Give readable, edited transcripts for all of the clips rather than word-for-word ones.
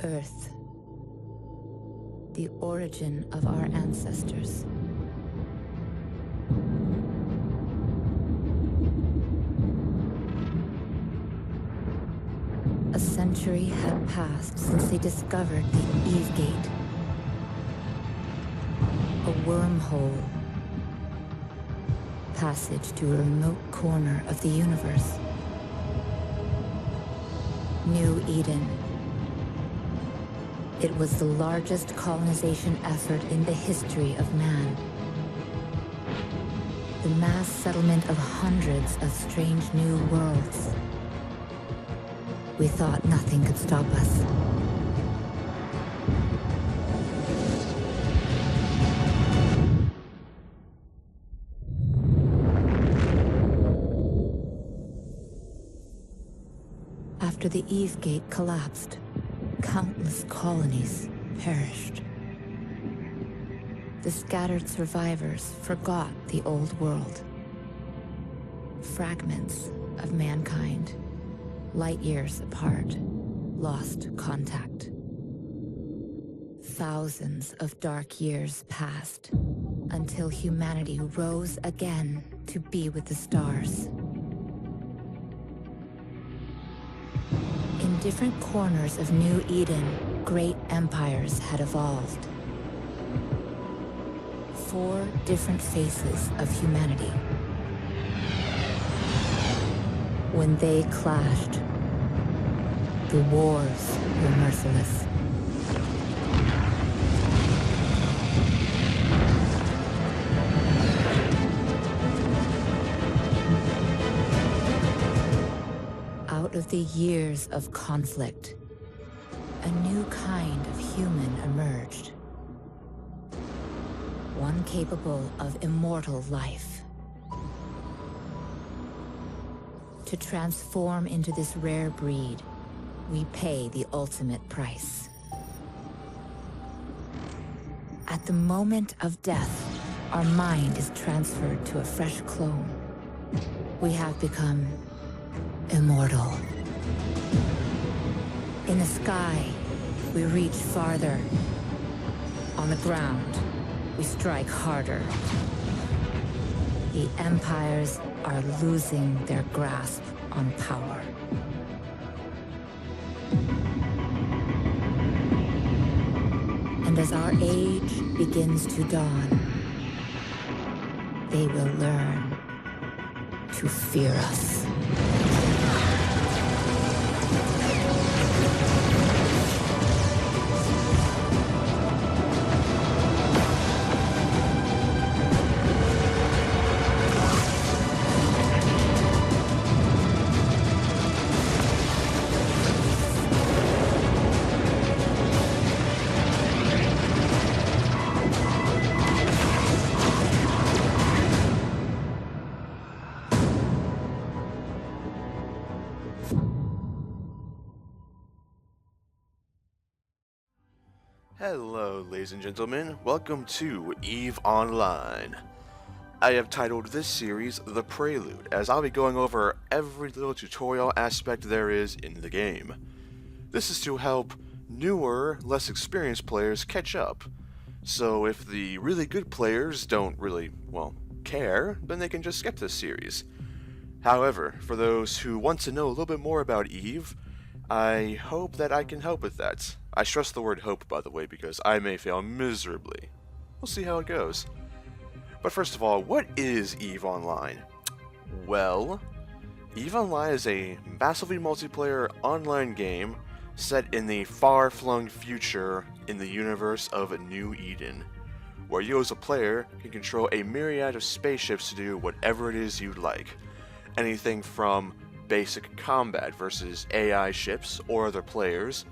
Earth, the origin of our ancestors. A century had passed since they discovered the Eve Gate. A wormhole. Passage to a remote corner of the universe. New Eden. It was the largest colonization effort in the history of man. The mass settlement of hundreds of strange new worlds. We thought nothing could stop us. After the Eve Gate collapsed, countless colonies perished. The scattered survivors forgot the old world. Fragments of mankind, light years apart, lost contact. Thousands of dark years passed until humanity rose again to be with the stars. In different corners of New Eden, great empires had evolved. 4 different faces of humanity. When they clashed, the wars were merciless. Out of the years of conflict, a new kind of human emerged. One capable of immortal life. To transform into this rare breed, we pay the ultimate price. At the moment of death, our mind is transferred to a fresh clone. We have become immortal. In the sky, we reach farther. On the ground, we strike harder. The empires are losing their grasp on power. And as our age begins to dawn, they will learn to fear us. Hello, ladies and gentlemen. Welcome to EVE Online. I have titled this series The Prelude, as I'll be going over every little tutorial aspect there is in the game. This is to help newer, less experienced players catch up. So if the really good players don't really, care, then they can just skip this series. However, for those who want to know a little bit more about EVE, I hope that I can help with that. I stress the word hope, by the way, because I may fail miserably. We'll see how it goes. But first of all, what is EVE Online? Well, EVE Online is a massively multiplayer online game set in the far-flung future in the universe of New Eden, where you as a player can control a myriad of spaceships to do whatever it is you'd like. Anything from basic combat versus AI ships or other players,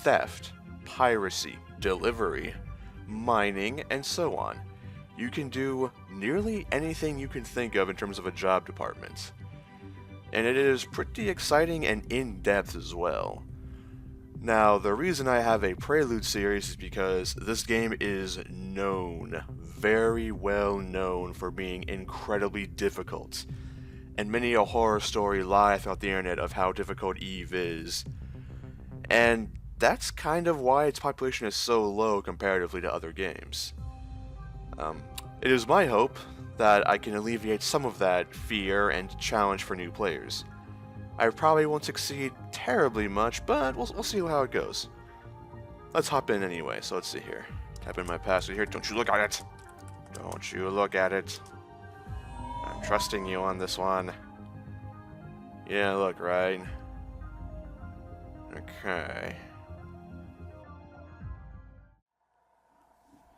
theft, piracy, delivery, mining, and so on. You can do nearly anything you can think of in terms of a job department. And it is pretty exciting and in-depth as well. Now, the reason I have a Prelude series is because this game is known, very well known for being incredibly difficult. And many a horror story lie throughout the internet of how difficult Eve is. And that's kind of why its population is so low comparatively to other games. It is my hope that I can alleviate some of that fear and challenge for new players. I probably won't succeed terribly much, but we'll see how it goes. Let's hop in anyway, so let's see here. Type in my password here. Don't you look at it! Don't you look at it. I'm trusting you on this one. Yeah, look, right? Okay.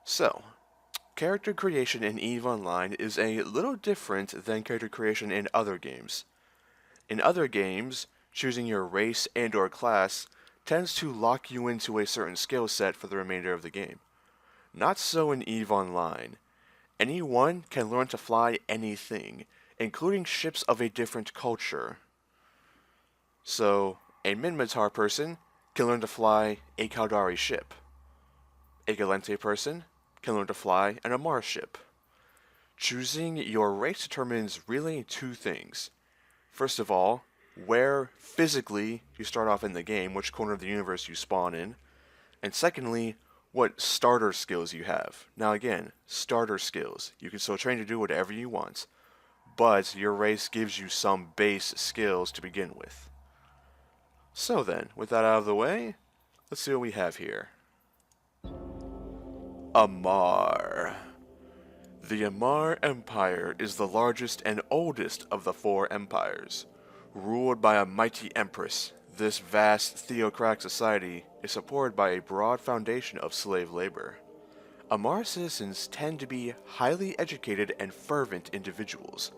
So, character creation in EVE Online is a little different than character creation in other games. In other games, choosing your race and or class tends to lock you into a certain skill set for the remainder of the game. Not so in EVE Online. Anyone can learn to fly anything, including ships of a different culture. So, a Minmatar person can learn to fly a Caldari ship. A Galente person can learn to fly an Amar ship. Choosing your race determines really two things. First of all, where physically you start off in the game, which corner of the universe you spawn in, and secondly, what starter skills you have. Now again, starter skills. You can still train to do whatever you want, but your race gives you some base skills to begin with. So then, with that out of the way, let's see what we have here. Amar. The Amar Empire is the largest and oldest of the four empires. Ruled by a mighty empress, this vast theocratic society is supported by a broad foundation of slave labor. Amar citizens tend to be highly educated and fervent individuals,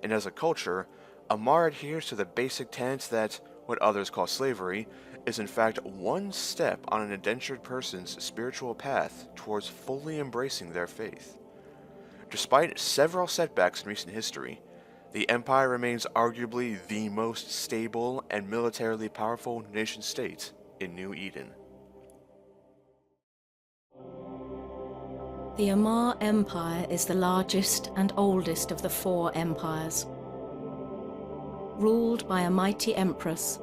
and as a culture, Amar adheres to the basic tenets that, what others call slavery, is in fact one step on an indentured person's spiritual path towards fully embracing their faith. Despite several setbacks in recent history, the Empire remains arguably the most stable and militarily powerful nation-state in New Eden. The Amar Empire is the largest and oldest of the four empires. Ruled by a mighty empress,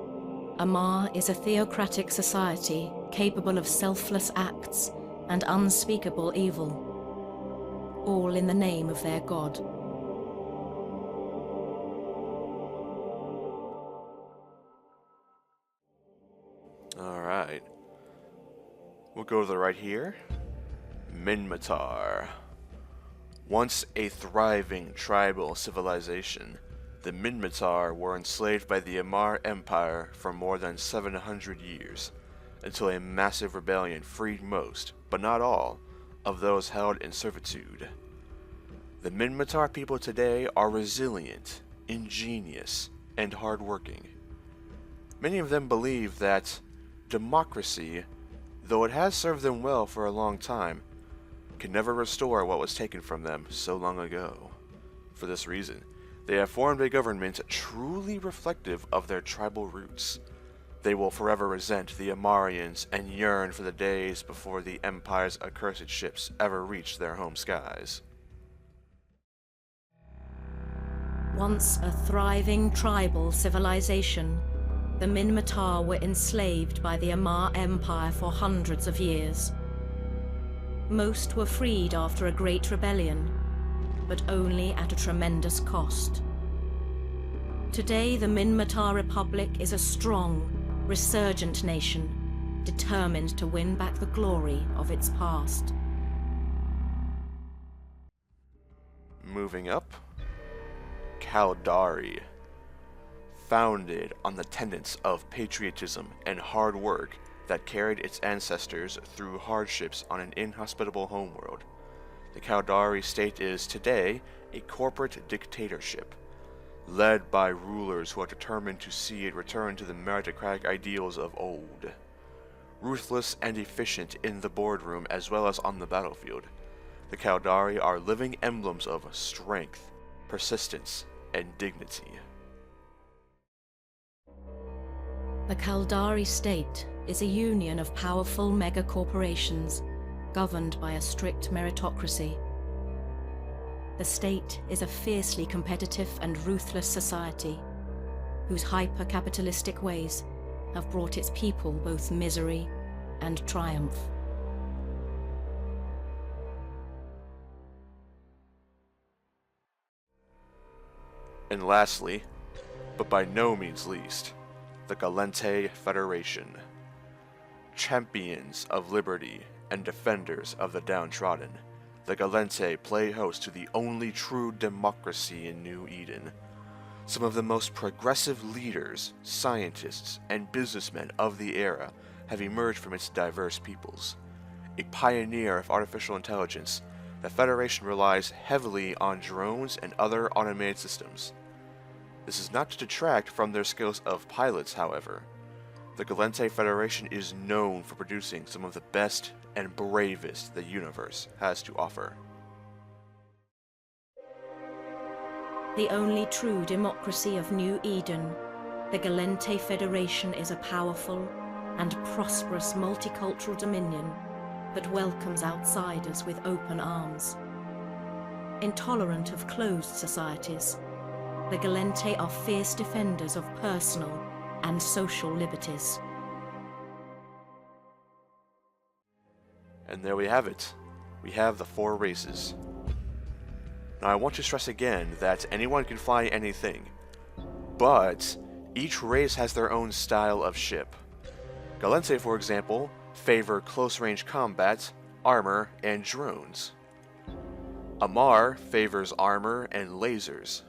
Amar is a theocratic society capable of selfless acts and unspeakable evil, all in the name of their god. Alright. We'll go to the right here. Minmatar. Once a thriving tribal civilization, the Minmatar were enslaved by the Amar Empire for more than 700 years, until a massive rebellion freed most, but not all, of those held in servitude. The Minmatar people today are resilient, ingenious, and hardworking. Many of them believe that democracy, though it has served them well for a long time, can never restore what was taken from them so long ago. For this reason, they have formed a government truly reflective of their tribal roots. They will forever resent the Amarians and yearn for the days before the Empire's accursed ships ever reach their home skies. Once a thriving tribal civilization, the Minmatar were enslaved by the Amar Empire for hundreds of years. Most were freed after a great rebellion, but only at a tremendous cost. Today, the Minmatar Republic is a strong, resurgent nation, determined to win back the glory of its past. Moving up, Caldari. Founded on the tenets of patriotism and hard work that carried its ancestors through hardships on an inhospitable homeworld, the Caldari state is today a corporate dictatorship, led by rulers who are determined to see it return to the meritocratic ideals of old. Ruthless and efficient in the boardroom as well as on the battlefield, the Caldari are living emblems of strength, persistence, and dignity. The Caldari state is a union of powerful megacorporations governed by a strict meritocracy. The state is a fiercely competitive and ruthless society whose hyper-capitalistic ways have brought its people both misery and triumph. And lastly, but by no means least, the Gallente Federation. Champions of liberty and defenders of the downtrodden, the Gallente play host to the only true democracy in New Eden. Some of the most progressive leaders, scientists, and businessmen of the era have emerged from its diverse peoples. A pioneer of artificial intelligence, the Federation relies heavily on drones and other automated systems. This is not to detract from their skills of pilots, however. The Gallente Federation is known for producing some of the best and bravest the universe has to offer. The only true democracy of New Eden, the Gallente Federation is a powerful and prosperous multicultural dominion that welcomes outsiders with open arms. Intolerant of closed societies, the Gallente are fierce defenders of personal and social liberties. And there we have it. We have the 4 races. Now I want to stress again that anyone can fly anything, but each race has their own style of ship. Gallente, for example, favor close-range combat, armor, and drones. Amar favors armor and lasers.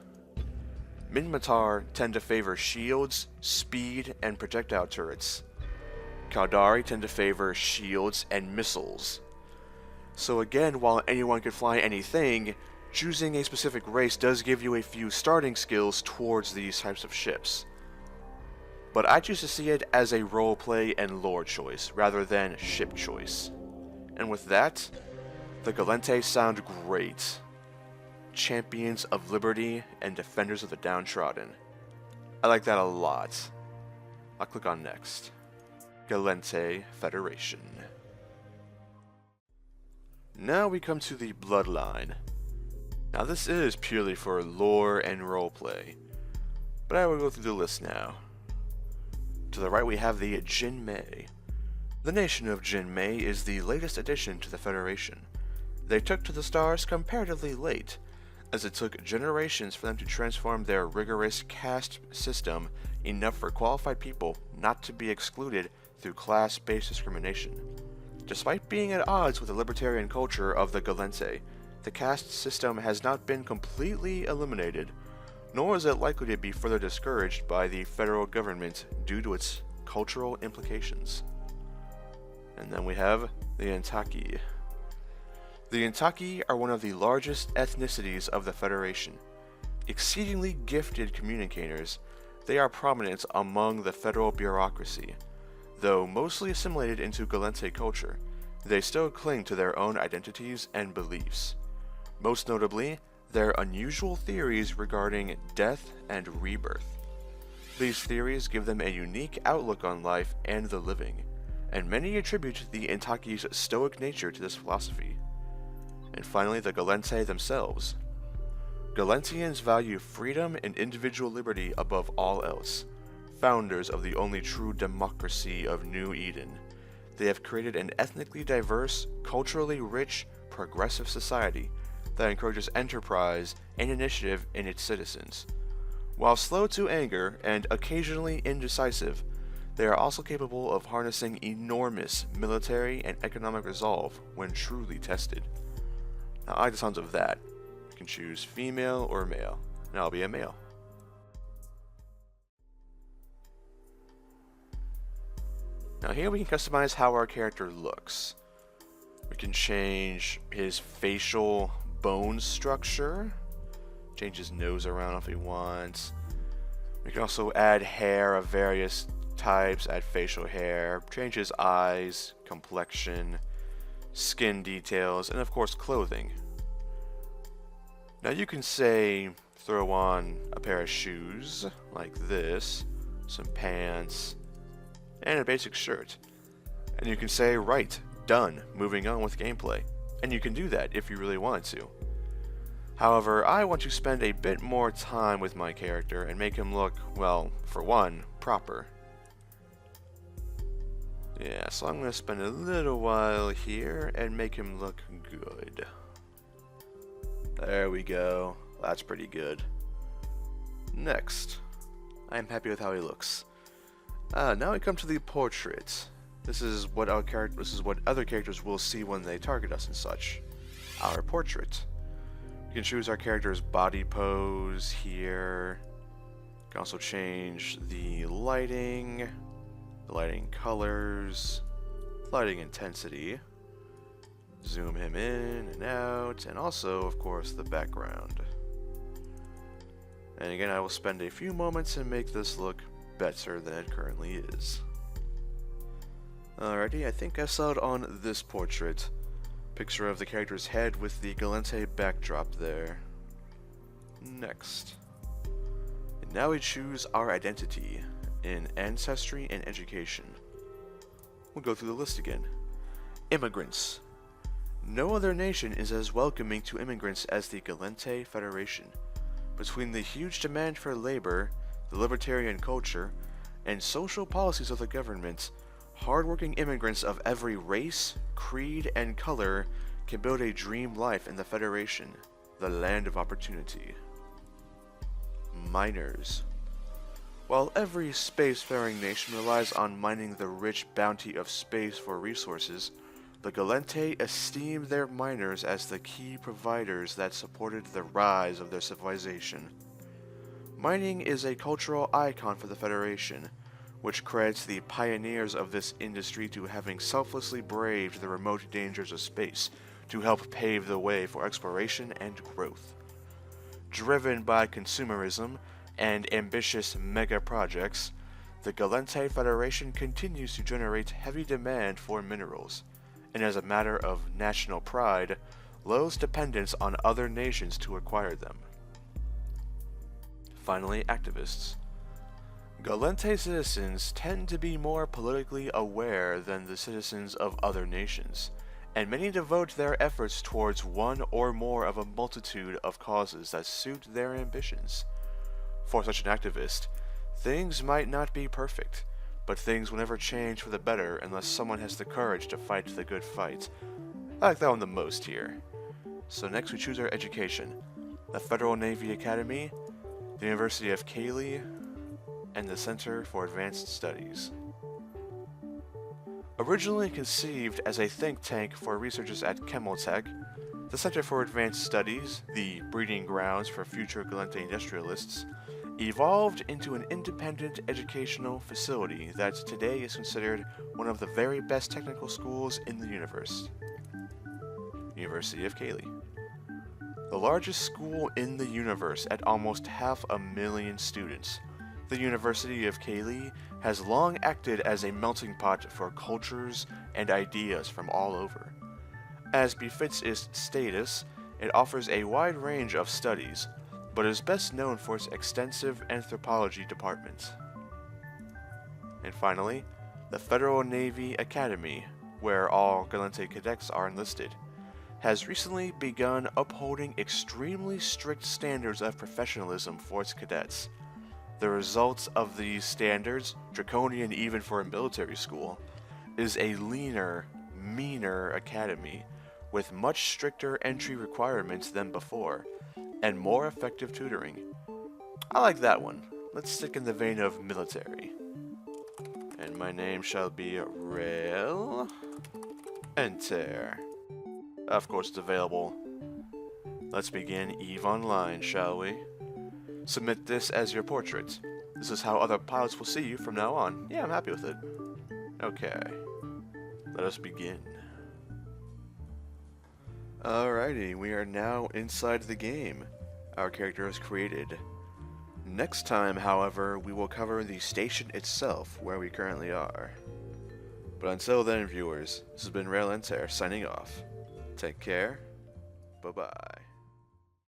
Minmatar tend to favor shields, speed, and projectile turrets. Caldari tend to favor shields and missiles. So again, while anyone can fly anything, choosing a specific race does give you a few starting skills towards these types of ships. But I choose to see it as a roleplay and lore choice, rather than ship choice. And with that, the Gallente sound great. Champions of liberty and defenders of the downtrodden. I like that a lot. I'll click on next. Gallente Federation. Now we come to the Bloodline. Now this is purely for lore and roleplay, but I will go through the list now. To the right we have the Jinmei. The nation of Jinmei is the latest addition to the Federation. They took to the stars comparatively late, as it took generations for them to transform their rigorous caste system enough for qualified people not to be excluded through class-based discrimination. Despite being at odds with the libertarian culture of the Gallente, the caste system has not been completely eliminated, nor is it likely to be further discouraged by the federal government due to its cultural implications. And then we have the Intaki. The Intaki are one of the largest ethnicities of the Federation. Exceedingly gifted communicators, they are prominent among the federal bureaucracy. Though mostly assimilated into Gallente culture, they still cling to their own identities and beliefs. Most notably, their unusual theories regarding death and rebirth. These theories give them a unique outlook on life and the living, and many attribute the Intaki's stoic nature to this philosophy. And finally, the Gallente themselves. Gallentians value freedom and individual liberty above all else. Founders of the only true democracy of New Eden, they have created an ethnically diverse, culturally rich, progressive society that encourages enterprise and initiative in its citizens. While slow to anger and occasionally indecisive, they are also capable of harnessing enormous military and economic resolve when truly tested. Now, I like the sounds of that. You can choose female or male, and I'll be a male. Now here we can customize how our character looks. We can change his facial bone structure, change his nose around if we want. We can also add hair of various types, add facial hair, change his eyes, complexion, skin details, and of course clothing. Now you can say throw on a pair of shoes like this, some pants, and a basic shirt. And you can say, right, done, moving on with gameplay. And you can do that if you really want to. However, I want to spend a bit more time with my character and make him look, well, for one, proper. Yeah, so I'm going to spend a little while here and make him look good. There we go. That's pretty good. Next. I'm happy with how he looks. Now we come to the portrait. This is what other characters will see when they target us and such. Our portrait. You can choose our character's body pose here. You can also change the lighting colors, lighting intensity, zoom him in and out, and also, of course, the background. And again, I will spend a few moments and make this look better than it currently is. Alrighty, I think I saw it on this portrait. Picture of the character's head with the Galente backdrop there. Next. And now we choose our identity in ancestry and education. We'll go through the list again. Immigrants. No other nation is as welcoming to immigrants as the Galente Federation. Between the huge demand for labor, the libertarian culture, and social policies of the government, hardworking immigrants of every race, creed, and color can build a dream life in the Federation, the land of opportunity. Miners. While every spacefaring nation relies on mining the rich bounty of space for resources, the Galente esteemed their miners as the key providers that supported the rise of their civilization. Mining is a cultural icon for the Federation, which credits the pioneers of this industry to having selflessly braved the remote dangers of space to help pave the way for exploration and growth. Driven by consumerism and ambitious mega projects, the Galente Federation continues to generate heavy demand for minerals, and as a matter of national pride, lows dependence on other nations to acquire them. Finally, activists. Galente citizens tend to be more politically aware than the citizens of other nations, and many devote their efforts towards one or more of a multitude of causes that suit their ambitions. For such an activist, things might not be perfect, but things will never change for the better unless someone has the courage to fight the good fight. I like that one the most here. So next we choose our education. The Federal Navy Academy, the University of Cayley, and the Center for Advanced Studies. Originally conceived as a think tank for researchers at Chemeltech, the Center for Advanced Studies, the breeding grounds for future Galente industrialists, evolved into an independent educational facility that today is considered one of the very best technical schools in the universe. University of Cayley. The largest school in the universe at almost 500,000 students, the University of Cayley has long acted as a melting pot for cultures and ideas from all over. As befits its status, it offers a wide range of studies, but is best known for its extensive anthropology department. And finally, the Federal Navy Academy, where all Galente cadets are enlisted, has recently begun upholding extremely strict standards of professionalism for its cadets. The result of these standards, draconian even for a military school, is a leaner, meaner academy with much stricter entry requirements than before, and more effective tutoring. I like that one. Let's stick in the vein of military. And my name shall be Rayle. Entair. Of course it's available. Let's begin EVE Online, shall we? Submit this as your portrait. This is how other pilots will see you from now on. Yeah, I'm happy with it. Okay. Let us begin. Alrighty, we are now inside the game. Our character is created. Next time, however, we will cover the station itself, where we currently are. But until then, viewers, this has been Rayle Entair signing off. Take care. Bye-bye.